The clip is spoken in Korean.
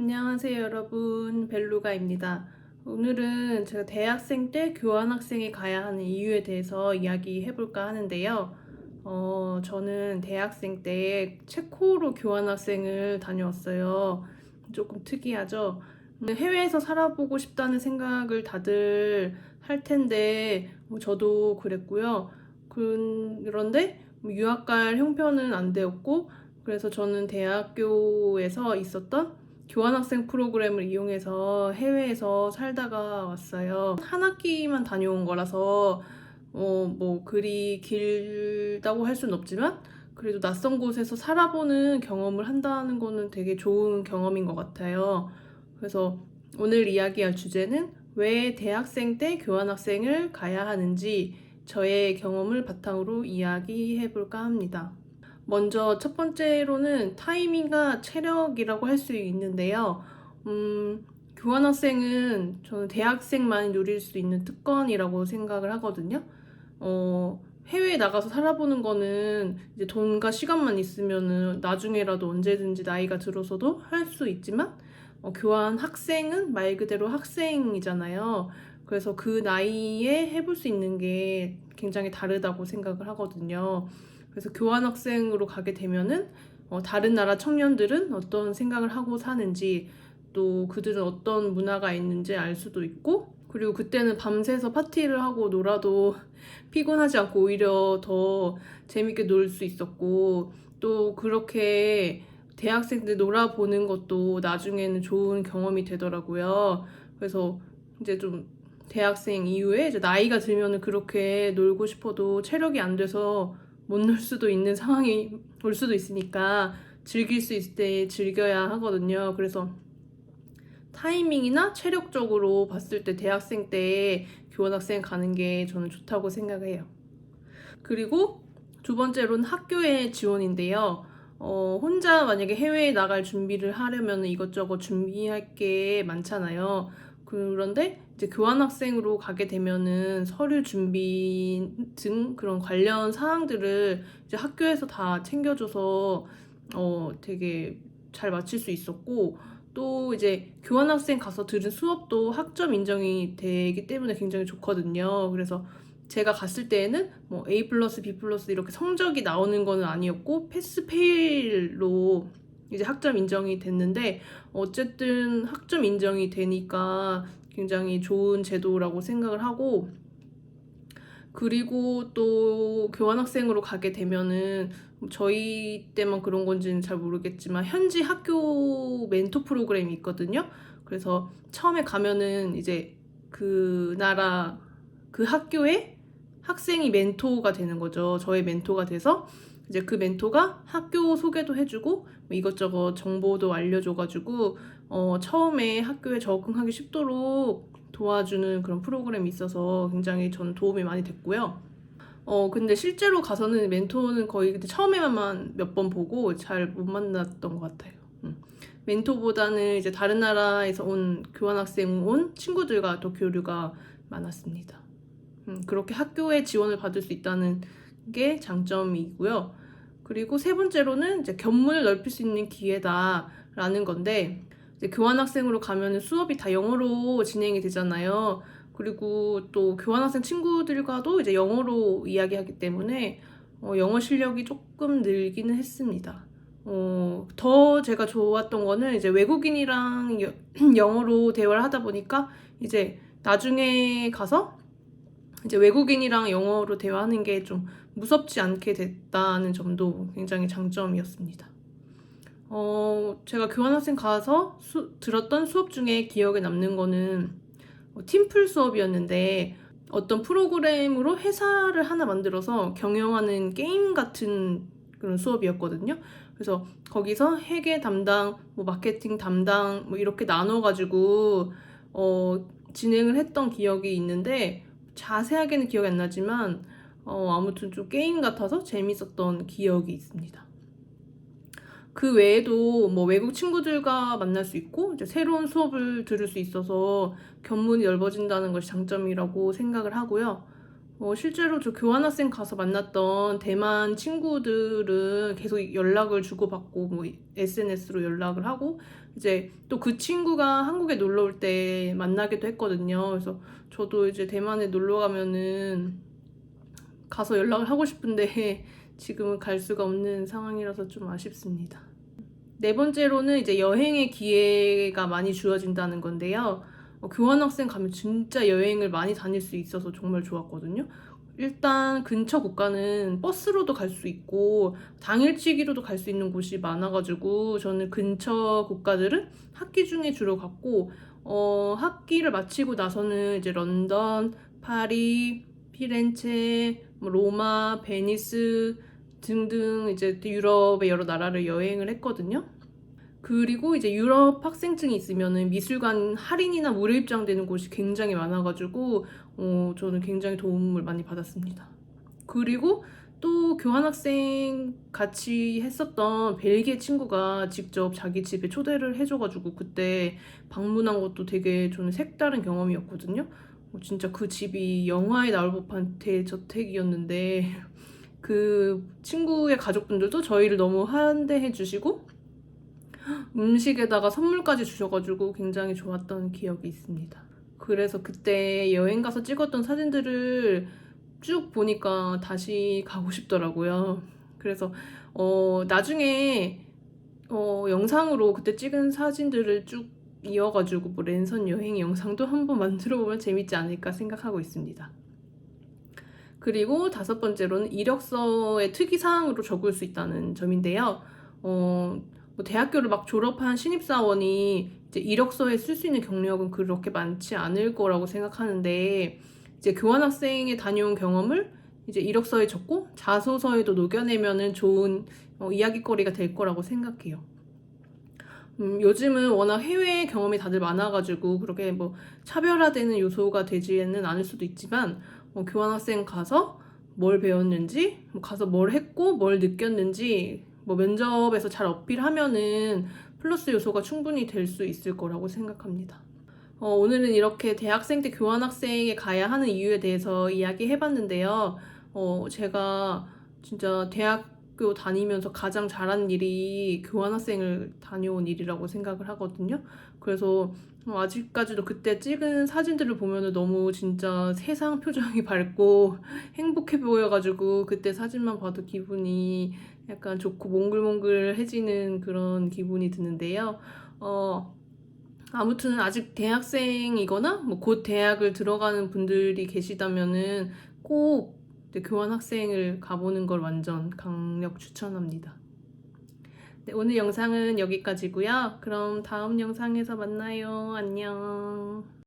안녕하세요, 여러분. 벨루가입니다. 오늘은 제가 대학생 때 교환학생이 가야 하는 이유에 대해서 이야기해 볼까 하는데요. 저는 대학생 때 체코로 교환학생을 다녀왔어요. 조금 특이하죠? 해외에서 살아보고 싶다는 생각을 다들 할 텐데, 저도 그랬고요. 그런데 유학 갈 형편은 안 되었고, 그래서 저는 대학교에서 있었던 교환학생 프로그램을 이용해서 해외에서 살다가 왔어요. 한 학기만 다녀온 거라서 뭐 그리 길다고 할 수는 없지만 그래도 낯선 곳에서 살아보는 경험을 한다는 거는 되게 좋은 경험인 것 같아요. 그래서 오늘 이야기할 주제는 왜 대학생 때 교환학생을 가야 하는지 저의 경험을 바탕으로 이야기해 볼까 합니다. 먼저 첫 번째로는 타이밍과 체력이라고 할 수 있는데요. 교환학생은 저는 대학생만이 누릴 수 있는 특권이라고 생각을 하거든요. 해외에 나가서 살아보는 거는 이제 돈과 시간만 있으면은 나중에라도 언제든지 나이가 들어서도 할 수 있지만, 교환 학생은 말 그대로 학생이잖아요. 그래서 그 나이에 해볼 수 있는 게 굉장히 다르다고 생각을 하거든요. 그래서 교환학생으로 가게 되면은 다른 나라 청년들은 어떤 생각을 하고 사는지, 또 그들은 어떤 문화가 있는지 알 수도 있고, 그리고 그때는 밤새서 파티를 하고 놀아도 피곤하지 않고 오히려 더 재밌게 놀 수 있었고, 또 그렇게 대학생들 놀아보는 것도 나중에는 좋은 경험이 되더라고요. 그래서 이제 좀 대학생 이후에 이제 나이가 들면은 그렇게 놀고 싶어도 체력이 안 돼서 못 놀 수도 있는 상황이 올 수도 있으니까 즐길 수 있을 때 즐겨야 하거든요. 그래서 타이밍이나 체력적으로 봤을 때 대학생 때 교환학생 가는 게 저는 좋다고 생각해요. 그리고 두 번째로는 학교의 지원인데요. 혼자 만약에 해외에 나갈 준비를 하려면 이것저것 준비할 게 많잖아요. 그런데 이제 교환학생으로 가게 되면은 서류 준비 등 그런 관련 사항들을 이제 학교에서 다 챙겨줘서 되게 잘 마칠 수 있었고, 또 이제 교환학생 가서 들은 수업도 학점 인정이 되기 때문에 굉장히 좋거든요. 그래서 제가 갔을 때에는 뭐 A 플러스, B 플러스 이렇게 성적이 나오는 거는 아니었고 패스 페일로 이제 학점 인정이 됐는데, 어쨌든 학점 인정이 되니까 굉장히 좋은 제도라고 생각을 하고, 그리고 또 교환학생으로 가게 되면은 저희 때만 그런 건지는 잘 모르겠지만 현지 학교 멘토 프로그램이 있거든요. 그래서 처음에 가면은 이제 그 나라 그 학교의 학생이 멘토가 되는 거죠. 저의 멘토가 돼서 이제 그 멘토가 학교 소개도 해주고 뭐 이것저것 정보도 알려줘가지고 처음에 학교에 적응하기 쉽도록 도와주는 그런 프로그램이 있어서 굉장히 저는 도움이 많이 됐고요. 근데 실제로 가서는 멘토는 거의 그때 처음에만 몇 번 보고 잘 못 만났던 것 같아요. 멘토보다는 이제 다른 나라에서 온 교환학생 온 친구들과 더 교류가 많았습니다. 그렇게 학교에 지원을 받을 수 있다는 게 장점이고요. 그리고 세 번째로는 이제 견문을 넓힐 수 있는 기회다라는 건데, 이제 교환학생으로 가면은 수업이 다 영어로 진행이 되잖아요. 그리고 또 교환학생 친구들과도 이제 영어로 이야기하기 때문에 영어 실력이 조금 늘기는 했습니다. 더 제가 좋았던 거는 이제 외국인이랑 영어로 대화를 하다 보니까 이제 나중에 가서 이제 외국인이랑 영어로 대화하는 게 좀 무섭지 않게 됐다는 점도 굉장히 장점이었습니다. 제가 교환학생 가서 들었던 수업 중에 기억에 남는 거는 팀플 수업이었는데, 어떤 프로그램으로 회사를 하나 만들어서 경영하는 게임 같은 그런 수업이었거든요. 그래서 거기서 회계 담당, 뭐 마케팅 담당 뭐 이렇게 나눠가지고 진행을 했던 기억이 있는데, 자세하게는 기억이 안 나지만 아무튼 좀 게임 같아서 재밌었던 기억이 있습니다. 그 외에도 뭐 외국 친구들과 만날 수 있고 이제 새로운 수업을 들을 수 있어서 견문이 넓어진다는 것이 장점이라고 생각을 하고요. 실제로 저 교환학생 가서 만났던 대만 친구들은 계속 연락을 주고받고 뭐 SNS로 연락을 하고 이제 또 그 친구가 한국에 놀러 올 때 만나기도 했거든요. 그래서 저도 이제 대만에 놀러 가면은 가서 연락을 하고 싶은데 지금은 갈 수가 없는 상황이라서 좀 아쉽습니다. 네 번째로는 이제 여행의 기회가 많이 주어진다는 건데요. 교환학생 가면 진짜 여행을 많이 다닐 수 있어서 정말 좋았거든요. 일단 근처 국가는 버스로도 갈 수 있고 당일치기로도 갈 수 있는 곳이 많아가지고 저는 근처 국가들은 학기 중에 주로 갔고 학기를 마치고 나서는 이제 런던, 파리, 피렌체, 뭐 로마, 베니스 등등 이제 유럽의 여러 나라를 여행을 했거든요. 그리고 이제 유럽 학생증이 있으면은 미술관 할인이나 무료 입장되는 곳이 굉장히 많아가지고 저는 굉장히 도움을 많이 받았습니다. 그리고 또 교환학생 같이 했었던 벨기에 친구가 직접 자기 집에 초대를 해줘가지고 그때 방문한 것도 되게 저는 색다른 경험이었거든요. 진짜 그 집이 영화에 나올 법한 대저택이었는데 그 친구의 가족분들도 저희를 너무 환대해 주시고 음식에다가 선물까지 주셔가지고 굉장히 좋았던 기억이 있습니다. 그래서 그때 여행 가서 찍었던 사진들을 쭉 보니까 다시 가고 싶더라고요. 그래서 나중에 영상으로 그때 찍은 사진들을 쭉 이어가지고 뭐 랜선 여행 영상도 한번 만들어보면 재밌지 않을까 생각하고 있습니다. 그리고 다섯 번째로는 이력서의 특이사항으로 적을 수 있다는 점인데요. 뭐 대학교를 막 졸업한 신입사원이 이제 이력서에 쓸 수 있는 경력은 그렇게 많지 않을 거라고 생각하는데 이제 교환학생에 다녀온 경험을 이제 이력서에 적고 자소서에도 녹여내면은 좋은 이야기거리가 될 거라고 생각해요. 요즘은 워낙 해외 경험이 다들 많아가지고 그렇게 뭐 차별화되는 요소가 되지는 않을 수도 있지만 교환학생 가서 뭘 배웠는지, 뭐 가서 뭘 했고 뭘 느꼈는지 뭐 면접에서 잘 어필하면은 플러스 요소가 충분히 될 수 있을 거라고 생각합니다. 오늘은 이렇게 대학생 때 교환학생에 가야 하는 이유에 대해서 이야기해봤는데요. 제가 진짜 대학교 다니면서 가장 잘한 일이 교환학생을 다녀온 일이라고 생각을 하거든요. 그래서 아직까지도 그때 찍은 사진들을 보면 너무 진짜 세상 표정이 밝고 행복해 보여가지고 그때 사진만 봐도 기분이 약간 좋고 몽글몽글해지는 그런 기분이 드는데요. 아무튼 아직 대학생이거나 뭐 곧 대학을 들어가는 분들이 계시다면은 꼭 교환학생을 가보는 걸 완전 강력 추천합니다. 네, 오늘 영상은 여기까지고요. 그럼 다음 영상에서 만나요. 안녕.